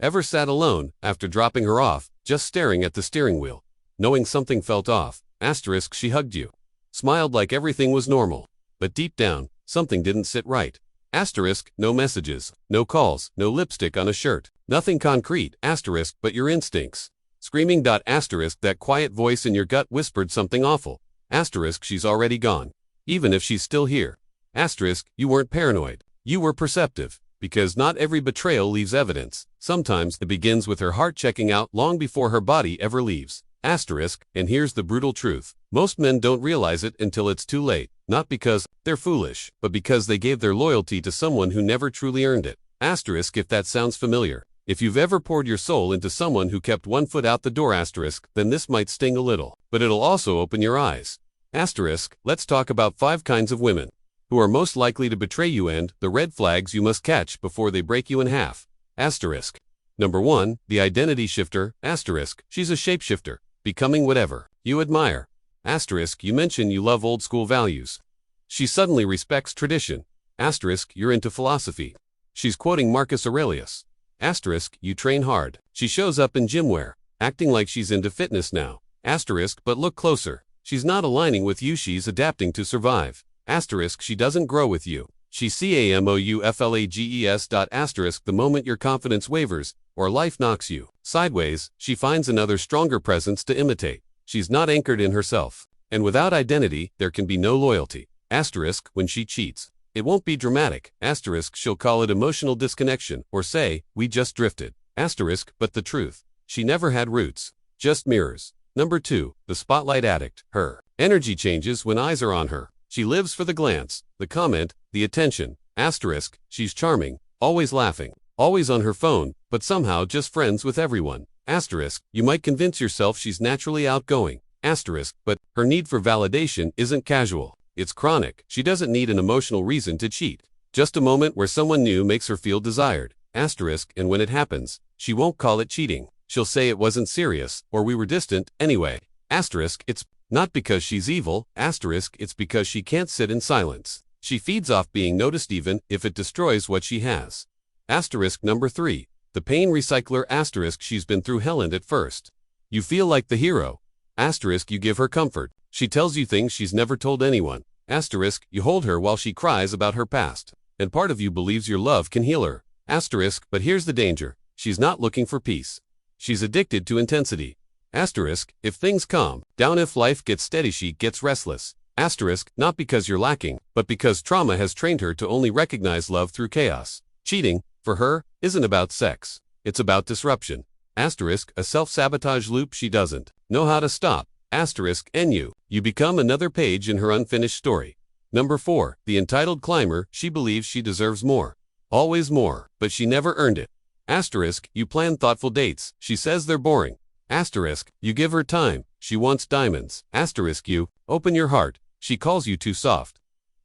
Ever sat alone, after dropping her off, just staring at the steering wheel, knowing something felt off? Asterisk, she hugged you. Smiled like everything was normal. But deep down, something didn't sit right. Asterisk, no messages, no calls, no lipstick on a shirt. Nothing concrete, asterisk, but your instincts. Screaming. Asterisk, that quiet voice in your gut whispered something awful. Asterisk, she's already gone. Even if she's still here. Asterisk, you weren't paranoid. You were perceptive. Because not every betrayal leaves evidence. Sometimes it begins with her heart checking out long before her body ever leaves. Asterisk, and here's the brutal truth. Most men don't realize it until it's too late. Not because they're foolish, but because they gave their loyalty to someone who never truly earned it. Asterisk, if that sounds familiar. If you've ever poured your soul into someone who kept one foot out the door, asterisk, then this might sting a little. But it'll also open your eyes. Asterisk, let's talk about 5 kinds of women who are most likely to betray you and the red flags you must catch before they break you in half. Asterisk. Number 1, the identity shifter. Asterisk, she's a shapeshifter, becoming whatever you admire. Asterisk, you mention you love old school values. She suddenly respects tradition. Asterisk, you're into philosophy. She's quoting Marcus Aurelius. Asterisk, you train hard. She shows up in gym wear, acting like she's into fitness now. Asterisk, but look closer. She's not aligning with you, she's adapting to survive. Asterisk, she doesn't grow with you. She camouflages. Asterisk, the moment your confidence wavers, or life knocks you sideways, she finds another stronger presence to imitate. She's not anchored in herself. And without identity, there can be no loyalty. Asterisk, when she cheats, it won't be dramatic. Asterisk, she'll call it emotional disconnection, or say, we just drifted. Asterisk, but the truth, she never had roots, just mirrors. Number 2, the spotlight addict. Her energy changes when eyes are on her. She lives for the glance, the comment, the attention. Asterisk, she's charming, always laughing, always on her phone, but somehow just friends with everyone. Asterisk, you might convince yourself she's naturally outgoing. Asterisk, but her need for validation isn't casual. It's chronic. She doesn't need an emotional reason to cheat. Just a moment where someone new makes her feel desired. Asterisk, and when it happens, she won't call it cheating. She'll say it wasn't serious, or we were distant, anyway. Asterisk, it's not because she's evil. Asterisk, it's because she can't sit in silence. She feeds off being noticed even if it destroys what she has. Asterisk. Number 3, the pain recycler. Asterisk, she's been through hell and at first you feel like the hero. Asterisk, you give her comfort. She tells you things she's never told anyone. Asterisk, you hold her while she cries about her past. And part of you believes your love can heal her. Asterisk, but here's the danger. She's not looking for peace. She's addicted to intensity. Asterisk, if things calm down, if life gets steady, she gets restless. Asterisk, not because you're lacking, but because trauma has trained her to only recognize love through chaos. Cheating, for her, isn't about sex. It's about disruption. Asterisk, a self-sabotage loop she doesn't know how to stop. Asterisk, and you become another page in her unfinished story. Number 4, the entitled climber. She believes she deserves more. Always more, but she never earned it. Asterisk, you plan thoughtful dates. She says they're boring. Asterisk, you give her time. She wants diamonds. Asterisk, you open your heart. She calls you too soft.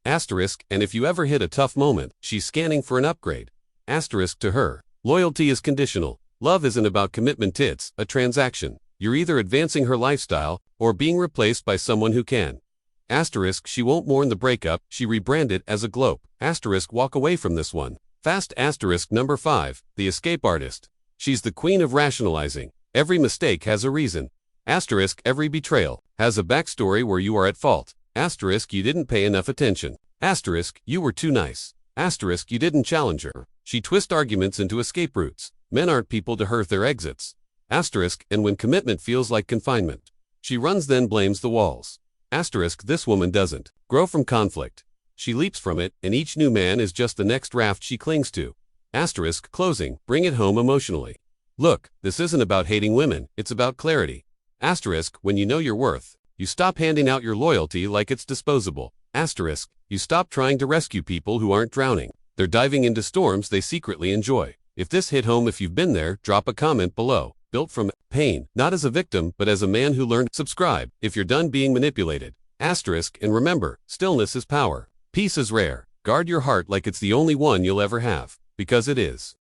Asterisk, and if you ever hit a tough moment, she's scanning for an upgrade. Asterisk, to her, loyalty is conditional. Love isn't about commitment, it's a transaction. You're either advancing her lifestyle or being replaced by someone who can. Asterisk, she won't mourn the breakup, she rebrand it as a glope. Asterisk, walk away from this one fast. Asterisk. Number 5, the escape artist. She's the queen of rationalizing. Every mistake has a reason. Asterisk, every betrayal has a backstory where you are at fault. Asterisk, you didn't pay enough attention. Asterisk, you were too nice. Asterisk, you didn't challenge her. She twists arguments into escape routes. Men aren't people to hurt their exits. Asterisk, and when commitment feels like confinement, she runs then blames the walls. Asterisk, this woman doesn't grow from conflict. She leaps from it, and each new man is just the next raft she clings to. Asterisk. Closing, bring it home emotionally. Look, this isn't about hating women, it's about clarity. Asterisk, when you know your worth, you stop handing out your loyalty like it's disposable. Asterisk, you stop trying to rescue people who aren't drowning. They're diving into storms they secretly enjoy. If this hit home, if you've been there, drop a comment below. Built from pain, not as a victim, but as a man who learned. Subscribe if you're done being manipulated. Asterisk, and remember, stillness is power. Peace is rare. Guard your heart like it's the only one you'll ever have, because it is.